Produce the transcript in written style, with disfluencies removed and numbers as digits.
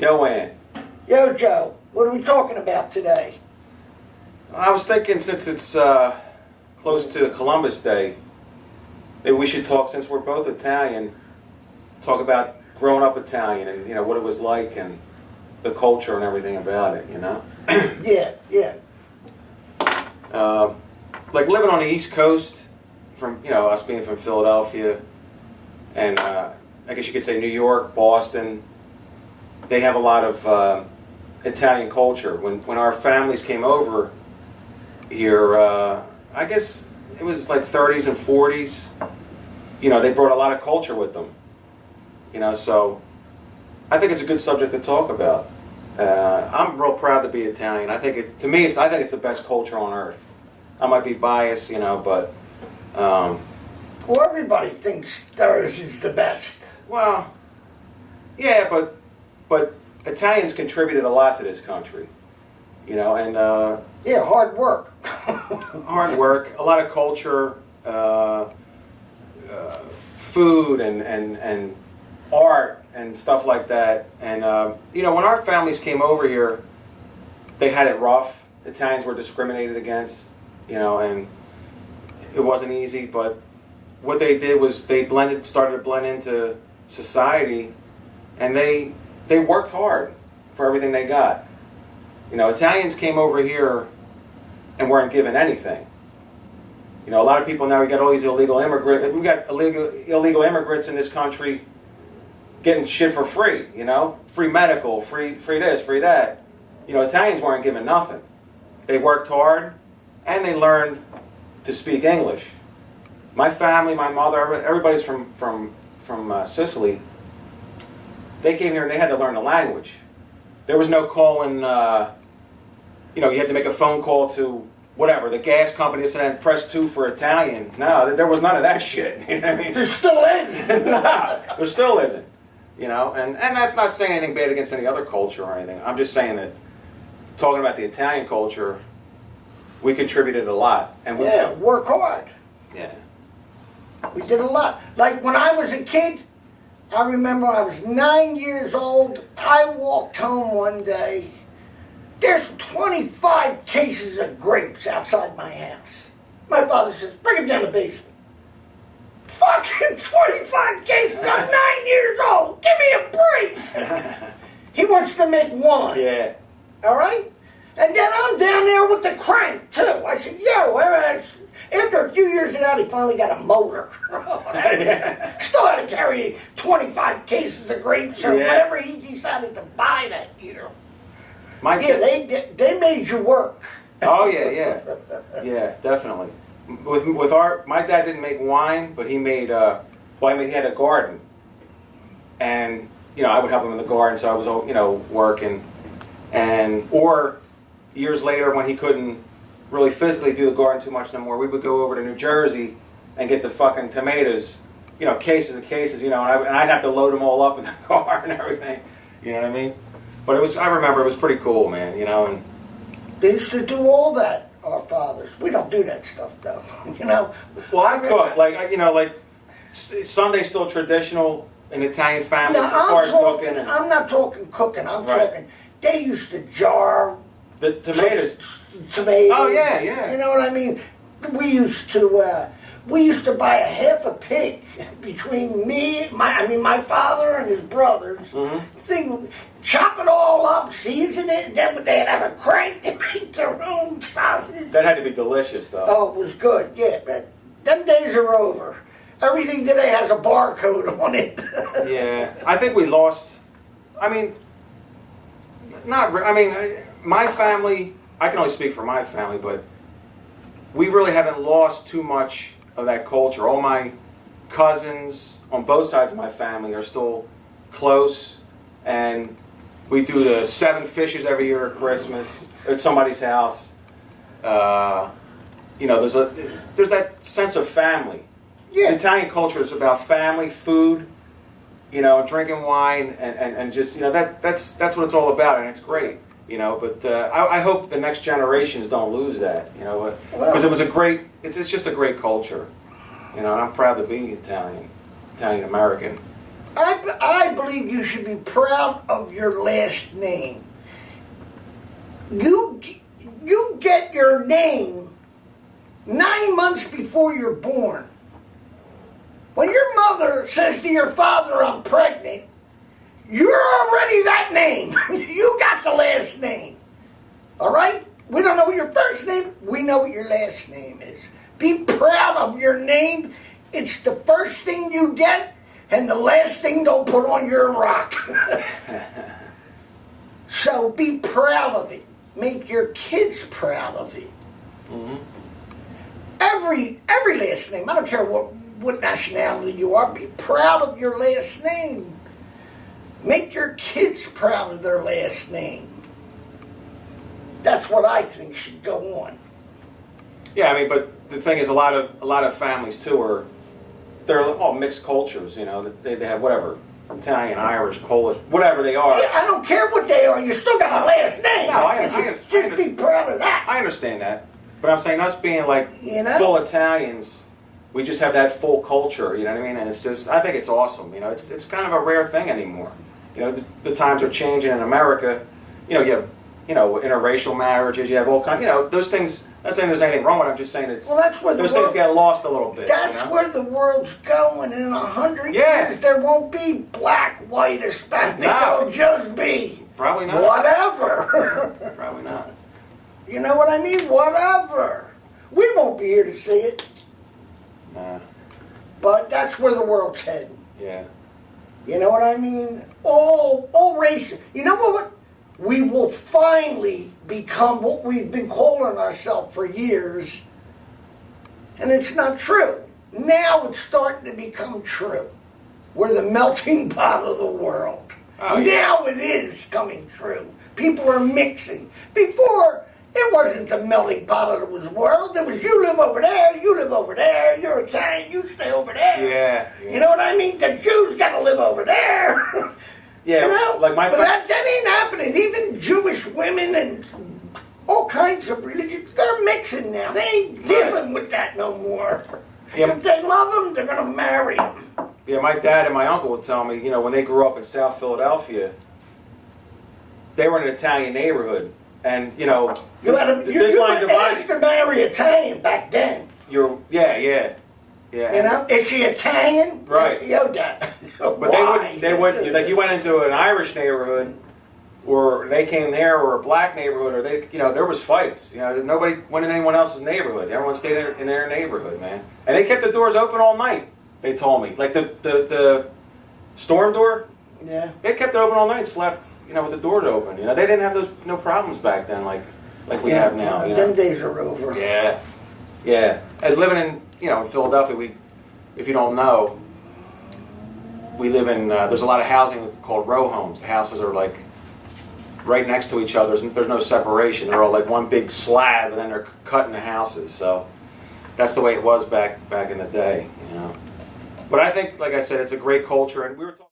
Yo, Ann. Yo, Joe, what are we talking about today? I was thinking since it's close to Columbus Day, maybe we should talk, since we're both Italian, talk about growing up Italian and, you know, what it was like and the culture and everything about it, you know? Yeah. Like living on the East Coast, from, you know, us being from Philadelphia, and I guess you could say New York, Boston, they have a lot of Italian culture. When our families came over here, I guess it was like 30s and 40s, you know, they brought a lot of culture with them. You know, so I think it's a good subject to talk about. I'm real proud to be Italian. I think I think it's the best culture on earth. I might be biased, you know, but Well, everybody thinks theirs is the best. well, yeah, but Italians contributed a lot to this country, you know, and Yeah, hard work. hard work, a lot of culture, food and art and stuff like that. And you know, when our families came over here, they had it rough. Italians were discriminated against, you know, and it wasn't easy. But what they did was they started to blend into society, and they worked hard for everything they got. You know, Italians came over here and weren't given anything. You know, a lot of people now, we got all these illegal immigrants. We got illegal immigrants in this country getting shit for free. You know, free medical, free this, free that. You know, Italians weren't given nothing. They worked hard, and they learned to speak English. My family, my mother, everybody's from Sicily. They came here and they had to learn the language. There was no calling, you know, you had to make a phone call to whatever, the gas company, and then press 2 for Italian. No, there was none of that shit. You know what I mean? There still is. No, there still isn't. You know, and that's not saying anything bad against any other culture or anything. I'm just saying that, talking about the Italian culture, we contributed a lot. And Yeah, work hard. Yeah. We did a lot. Like when I was a kid, I remember I was 9 years old. I walked home one day. There's 25 cases of grapes outside my house. My father says, bring them down the basement. Fucking 25 cases. I'm 9 years old. Give me a break. He wants to make wine. Yeah. All right? And then I'm down there with the crank, too. I said, yo, after a few years of that, he finally got a motor. Still had to carry 25 cases of grapes or whatever he decided to buy that year. They made you work. Oh yeah, definitely. My dad didn't make wine, but he made. He had a garden, and you know, I would help him in the garden, so I was, you know, working, or years later when he couldn't really physically do the garden too much no more, we would go over to New Jersey and get the fucking tomatoes, you know, cases and cases, you know, and I'd have to load them all up in the car and everything, you know what I mean? But I remember it was pretty cool, man, you know, and they used to do all that, our fathers. We don't do that stuff, though, you know. Well, I cook, like, you know, like, Sunday's still traditional in Italian families as far as cooking. I'm not talking cooking, I'm talking, they used to jar the tomatoes. Tomatoes. Oh, yeah. You know what I mean? We used to buy a half a pig between my father and his brothers. Mm-hmm. Chop it all up, season it, and then they'd have a crank to make their own sausage. That had to be delicious, though. Oh, it was good, yeah. But them days are over. Everything today has a barcode on it. Yeah, I think we lost. I mean, my family. I can only speak for my family, but we really haven't lost too much of that culture. All my cousins on both sides of my family are still close, and we do the 7 fishes every year at Christmas at somebody's house. You know, there's that sense of family. Yeah. Italian culture is about family, food, you know, drinking wine, and just, you know, that's what it's all about, and it's great. You know, but I hope the next generations don't lose that, you know, because it was it's just a great culture, you know, and I'm proud to be Italian American. I believe you should be proud of your last name. You get your name 9 months before you're born. When your mother says to your father, I'm pregnant, you're already that name. You got the last name. All right? We don't know your first name. We know what your last name is. Be proud of your name. It's the first thing you get and the last thing they'll put on your rock. So be proud of it. Make your kids proud of it. Mm-hmm. Every last name. I don't care what nationality you are. Be proud of your last name. Make your kids proud of their last name. That's what I think should go on. Yeah, I mean, but the thing is, a lot of families too they're all mixed cultures. You know, they have whatever, Italian, Irish, Polish, whatever they are. Yeah, I don't care what they are. You still got a last name. No, just be proud of that. I understand that, but I'm saying us being like You know? full Italians, we just have that full culture. You know what I mean? And it's just, I think it's awesome. You know, it's kind of a rare thing anymore. You know, the times are changing in America. You know, you have interracial marriages. You have all kinds. You know, those things. Not saying there's anything wrong with it. I'm just saying it's. Well, that's where those things get lost a little bit. That's you know? where the world's going. In 100 Yeah. years, there won't be black, white, Hispanic. No. It'll just be Probably not. whatever. Probably not. You know what I mean? Whatever. We won't be here to see it, Nah. but that's where the world's heading. Yeah. You know what I mean? All races. You know what? We will finally become what we've been calling ourselves for years, and it's not true. Now it's starting to become true. We're the melting pot of the world. Oh, yeah. Now it is coming true. People are mixing. Before, it wasn't the melting pot of the world. It was you live over there, you live over there, you're Italian, you stay over there. Yeah. You know what I mean? The Jews got to live over there. Yeah. You know? Like my but friend. that ain't happening. Even Jewish women and all kinds of religions, they're mixing now. They ain't dealing with that no more. Yeah. If they love them, they're going to marry them. Yeah, my dad and my uncle would tell me, you know, when they grew up in South Philadelphia, they were in an Italian neighborhood, and you know, You were asked to marry Italian back then. Yeah. You know, is she Italian? Right. Yo, Dad. But Why? they would like you went into an Irish neighborhood, or they came there, or a black neighborhood, or there was fights. You know, nobody went in anyone else's neighborhood. Everyone stayed in their neighborhood, man. And they kept the doors open all night. They told me, like the storm door. Yeah. They kept it open all night and slept, with the doors open. You know, they didn't have no problems back then like we have now. You know? Them days are over. Yeah. As living in in Philadelphia, if you don't know, we live in there's a lot of housing called row homes. The houses are like right next to each other. There's no separation. They're all like one big slab, and then they're cutting the houses. So that's the way it was back in the day. But I think, like I said, it's a great culture, and we were talking.